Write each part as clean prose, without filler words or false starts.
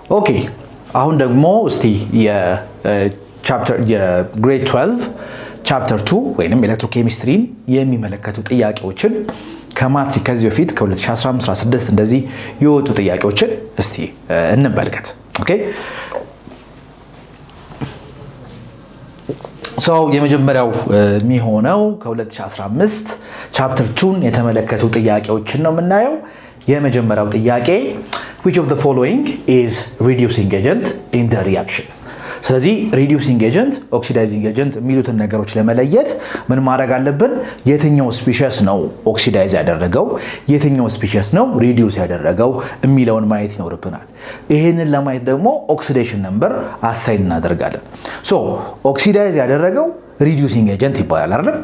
ኦኬ አሁን ደግሞ እስቲ የቻፕተር የግሬድ 12 ቻፕተር 2 ወይንም ኤሌክትሮኬሚስትሪን የሚመለከቱ ጥያቄዎችን ከማትሪክ ከዚህ በፊት ከ2015-16 እንደዚህ የወጡ ጥያቄዎችን እስቲ እንመልከት። ኦኬ የመጀመሪያው የሚሆነው ከ2015 ቻፕተር 2 የተመለከቱ ጥያቄዎችን ነው የምናየው። የመጀመሪያው ጥያቄ which of the following is reducing agent in the reaction? ስለዚህ reducing agent, oxidizing agent የሚሉትን ነገሮች ለመለየት ምን ማድረግ አለብን? የትኛው ስፒሺስ ነው ኦክሲዳይዝ ያደረገው፣ የትኛው ስፒሺስ ነው ሪዲዩስ ያደረገው የሚለውን ማየት ይኖርብናል። ይሄንን ለማየት ደግሞ ኦክሲዴሽን ነምበር አሳይን እናደርጋለን። ኦክሲዳይዝ ያደረገው reducing agent ይባላል አይደል?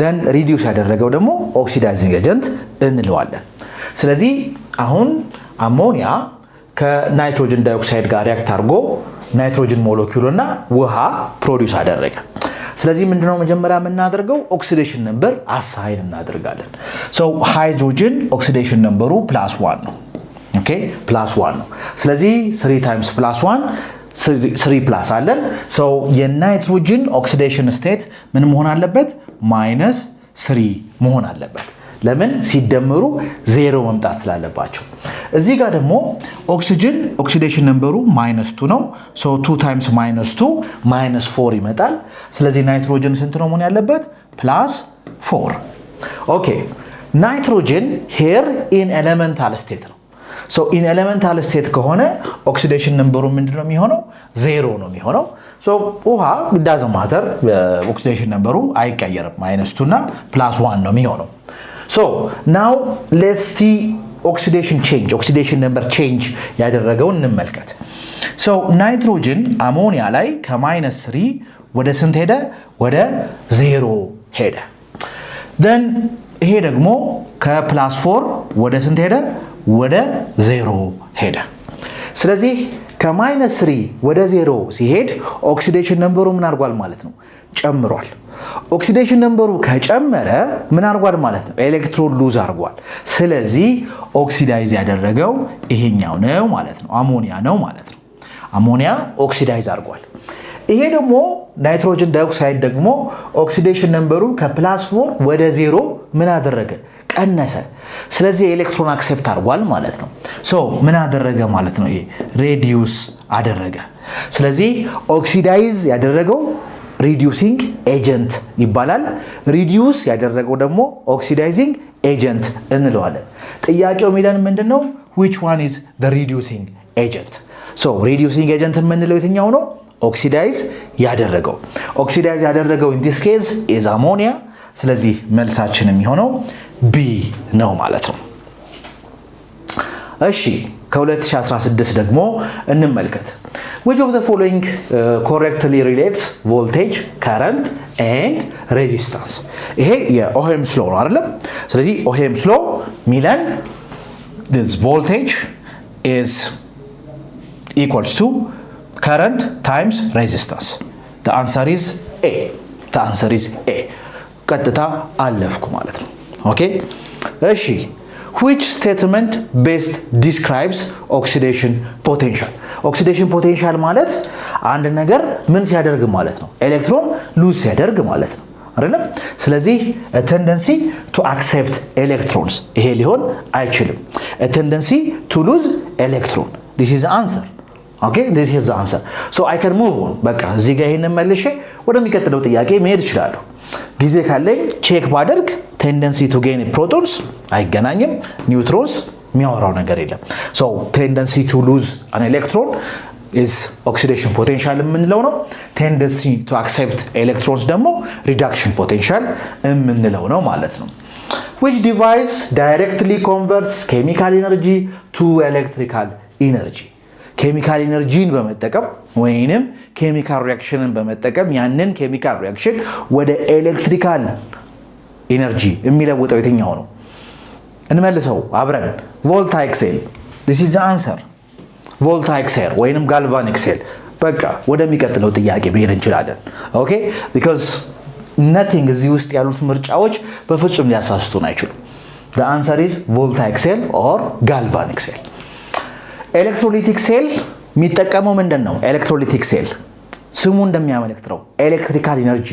then reduce ያደረገው ደግሞ oxidizing agent እንለዋለን። ስለዚህ አሁን አሞኒያ ከናይትሮጅን ዳይኦክሳይድ ጋር ሪአክት አድርጎ ናይትሮጅን ሞለኪውል እና ውሃ ፕሮዲዩስ አደረገ። ስለዚህ ምንድነው መጀመሪያ የምናደርገው? ኦክሲዴሽን ነምበር አሳይን እናደርጋለን። ሃይድሮጅን ኦክሲዴሽን ነምበሩ +1 ነው። ኦኬ +1 ነው። ስለዚህ 3 ታይምስ +1 3 ፕላስ አለን። የናይትሮጅን ኦክሲዴሽን ስቴት ምን መሆን አለበት? -3 መሆን አለበት። ለምን? ሲደመሩ 0 መምጣት ስላለባቸው። እዚህ ጋር ደግሞ ኦክሲጅን ኦክሲዴሽን ነምበሩ -2 ነው። 2 ታይምስ -2 -4 ይመጣል። ስለዚህ ናይትሮጅን ስንት ነው መሆን ያለበት? +4። ኦኬ ናይትሮጅን ሄር ኢን ኤሌመንታል ስቴት ነው። ኢን ኤሌመንታል ስቴት ከሆነ ኦክሲዴሽን ነምበሩ ምንድነው የሚሆነው? 0 ነው የሚሆነው። ውሃ ዳዝንት ማተር ኦክሲዴሽን ነምበሩ አይቀየርም። -2 እና +1 ነው የሚሆነው። now let's see oxidation number change ያደረገውን እንመልከት። ናይትሮጅን አሞኒያ ላይ ከ-3 ወደ ስንት ሄደ? ወደ 0 ሄደ። then ይሄ ደግሞ ከ+4 ወደ ስንት ሄደ? ወደ 0 ሄደ። ስለዚህ ከ-3 ወደ 0 ሲሄድ ኦክሲዴሽን ነምበሩ ምን አድርጓል ማለት ነው? ጨምሯል። ኦክሲዴሽን ነምበሩ ከጨመረ ምን አድርጓል ማለት ነው? ኤሌክትሮን ሉዝ አድርጓል። ስለዚህ ኦክሲዳይዝ ያደረገው ይሄኛው ነው ማለት ነው፣ አሞኒያ ነው ማለት ነው። አሞኒያ ኦክሲዳይዝ አድርጓል። ይሄ ደግሞ ናይትሮጅን ዳይኦክሳይድ ደግሞ ኦክሲዴሽን ነምበሩ ከ+4 ወደ 0 ምን አደረገ? ቀነሰ። ስለዚህ ኤሌክትሮን አክሴፕት አድርጓል ማለት ነው። ምን አደረገ ማለት ነው? ይሄ ሬዲዩስ አደረገ። ስለዚህ ኦክሲዳይዝ ያደረገው ሪዲዩሲንግ ኤጀንት ይባላል። ሪዲዩስ ያደረገው ደግሞ ኦክሲዳይዚንግ ኤጀንት እንለዋለን። ጥያቄው የሚለን ምንድነው? which one is the reducing agent? reducing agent የምንለው የትኛው ነው? ኦክሲዳይዝ ያደረገው። ኦክሲዳይዝ ያደረገው in this case is ammonia። ስለዚህ መልሳችን የሚሆነው B ነው ማለት ነው። እሺ ከ2016 ደግሞ እንመልከት። which of the following correctly relates voltage, current and resistance? ይሄ የኦሄምስ ሎ ነው አይደል? ስለዚህ ኦሄምስ ሎ ሚለን this voltage is equals to current times resistance. the answer is A. the answer is A. ቀጥታ አለፍኩ ማለት ነው። ኦኬ እሺ which statement best describes oxidation potential? oxidation potential ማለት አንድ ነገር ምን ሲያደርግ ማለት ነው? ኤሌክትሮን ሉዝ ሲያደርግ ማለት ነው አይደለም? ስለዚህ a tendency to accept electrons ይሄ ሊሆን አይችልም። a tendency to lose electron. this is the answer. okay this is the answer. I can move on. በቃ እዚህ ጋር ይሄንን መልሼ ወደሚቀጥለው ጥያቄ መሄድ እችላለሁ። ጊዜ ካለኝ ቼክ ባደርግ ቴንደንሲ ቱ ጌን ፕሮቶንስ አይገናኝም፣ ኒውትሮንስ የሚያወራው ነገር የለም። ቴንደንሲ ቱ ሉዝ አን ኤሌክትሮን ኢዝ ኦክሲዴሽን ፖቴንሻል የምንለው ነው። ቴንደንሲ ቱ አክሴፕት ኤሌክትሮንስ ደግሞ ሪዳክሽን ፖቴንሻል የምንለው ነው ማለት ነው። which device directly converts chemical energy to electrical energy? ኬሚካል ኢነርጂን በመጠቀም ወይንም ኬሚካል ሪአክሽንን በመጠቀም ያንን ኬሚካል ሪአክሽን ወደ ኤሌክትሪካል ኢነርጂ የሚለውጠው የትኛው ነው? እንመልሰው አብረን። ቮልታይክ ሴል this is the answer. ቮልታይክ ሴል ወይንም ጋልቫኒክ ሴል። በቃ ወደሚቀጥለው ጥያቄ መሄድ እንችላለን። ኦኬ because nothing እዚህ ውስጥ ያሉት ምርጫዎች በፍጹም ሊያሳስቱን አይችሉም። the answer is voltaic cell or galvanic cell. ኤሌክትሮሊቲክ ሴል የሚጠቀመው ምንድነው? ኤሌክትሮላይቲክ ሴል ስሙ እንደሚያመለክተው ኤሌክትሪካል ኢነርጂ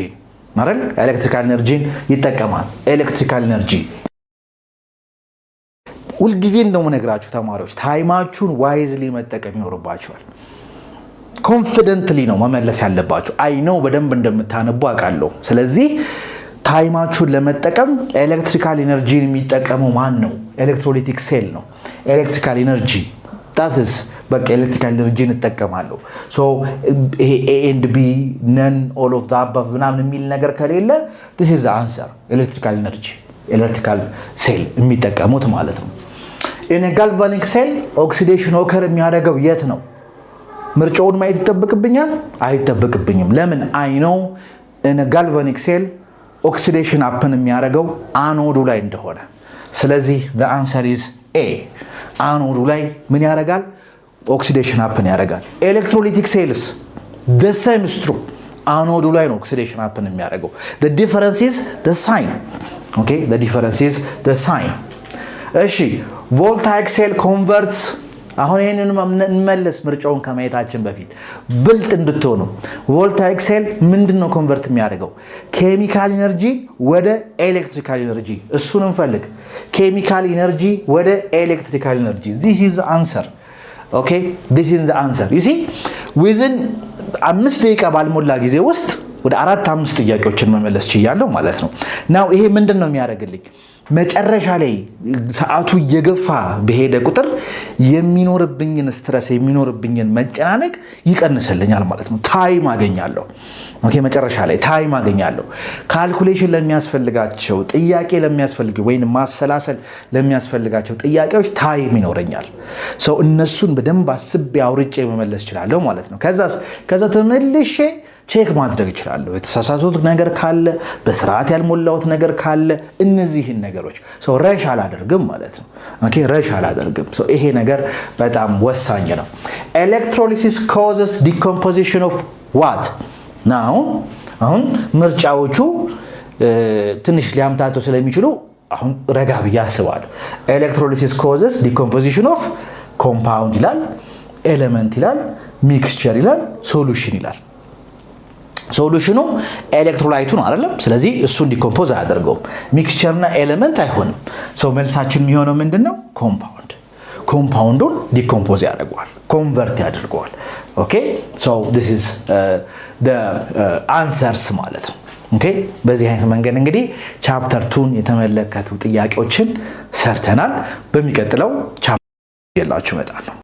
ማለት ኤሌክትሪካል ኢነርጂን ይጠቀማል። ኤሌክትሪካል ኢነርጂ ሁልጊዜ እንደውም ነግራችሁ ተማሪዎች ታይማችሁን ዋይዝሊ መጠቀም ይኖርባችኋል። ኮንፊደንትሊ ነው መመለስ ያለባችሁ። አይ ነው በደንብ እንደምታነቡ አውቃለሁ። ስለዚህ ታይማችሁን ለመጠቀም ኤሌክትሪካል ኢነርጂን የሚጠቀመው ማን ነው? ኤሌክትሮላይቲክ ሴል ነው። ኤሌክትሪካል ኢነርጂ ታትስ በቃ ኤሌክትሪካል ኢነርጂን እጠቀማለሁ። ሶ ይሄ ኤ ኤንድ ቢ ነን ኦል ኦፍ ዘ አባቭ ምናምን የሚል ነገር ከሌለ this is the answer ኤሌክትሪካል ኢነርጂ ኤሌክትሪካል ሴል የሚጠቀሙት ማለት ነው። in a galvanic cell ኦክሲዴሽን ኦከር የሚያደርገው የት ነው? ምርጫውን ማየት ይጠበቅብኛል? አይጠበቅብኝም። ለምን? አይ ነው in a galvanic cell ኦክሲዴሽን አፕን የሚያደርገው አኖዱ ላይ እንደሆነ። ስለዚህ the answer is A አኖዱ ላይ ምን ያደርጋል? ኦክሲዴሽን አፕን ያደርጋል። ኤሌክትሮላይቲክ ሴልስ the same is true አኖዱ ላይ ነው ኦክሲዴሽን አፕን የሚያደርገው። the difference is the sign okay the difference is the sign እሺ voltaic cell converts አሁን ይሄንን እንመለስ ምርጫውን ከማየታችን በፊት ብልጥ እንድትሆኑ voltaic cell ምንድነው ኮንቨርት የሚያደርገው? ኬሚካል ኢነርጂ ወደ ኤሌክትሪካል ኢነርጂ። እሱን እንፈልግ። ኬሚካል ኢነርጂ ወደ ኤሌክትሪካል ኢነርጂ this is the answer okay this is the answer you see within 5 ደቂቃ ባልሞላ ጊዜ ውስጥ ወደ 4-5 ጥያቄዎችን መመለስ ችያለሁ ማለት ነው። ናው ይሄ ምንድነው የሚያደርግልኝ? መጨረሻ ላይ ሰዓቱ እየገፋ በሄደ ቁጥር የሚኖርብኝን ስትረስ የሚኖርብኝን መጨናነቅ ይቀንስልኛል ማለት ነው። ታይም አገኛለሁ። ኦኬ መጨረሻ ላይ ታይም አገኛለሁ። ካልኩሌሽን ለሚያስፈልጋቸው ጥያቄ ለሚያስፈልግ ወይን ማሰላሰል ለሚያስፈልጋቸው ጥያቄዎች ታይም ይኖረኛል። ሰው እነሱን በደንብ አስቤ አውርጬ መመለስ እችላለሁ ማለት ነው። ከዛ ተመልሼ ቼክ ማድረግ እችላለሁ። የተሳሳቱት ነገር ካለ በስርዓት ያልሞላውት ነገር ካለ እነዚህን ነገሮች ረሽ አላደርግም ማለት ነው። ኦኬ ረሽ አላደርግም። ይሄ ነገር በጣም ወሳኝ ነው። ኤሌክትሮሊሲስ causes decomposition of what? now አሁን ምርጫዎቹ ትንሽ ሊያምታቱ ስለሚችሉ አሁን ረጋ ብዬ አስባለሁ። ኤሌክትሮሊሲስ causes decomposition of compound ይላል፣ ኤሌመንት ይላል፣ ሚክስቸር ይላል፣ ሶሉሽን ይላል። ሶሉሽኑ ኤሌክትሮላይቱ ነው አይደለም? ስለዚህ እሱን ዲኮምፖዝ አያደርገውም። ሚክስቸርና ኤሌመንት አይሆንም። መልሳችን የሚሆነው ምንድነው? ኮምፓውንድ። ኮምፓውንዱን ዲኮምፖዝ ያደርገዋል፣ ኮንቨርት ያደርገዋል። ኦኬ ሶ this is the answers ማለት ነው። ኦኬ በዚህ አይነት መንገድ እንግዲህ ቻፕተር 2ን የተመለከቱ ጥያቄዎችን ሰርተናል። በሚቀጥለው ቻፕተር የላችሁ እመጣለሁ።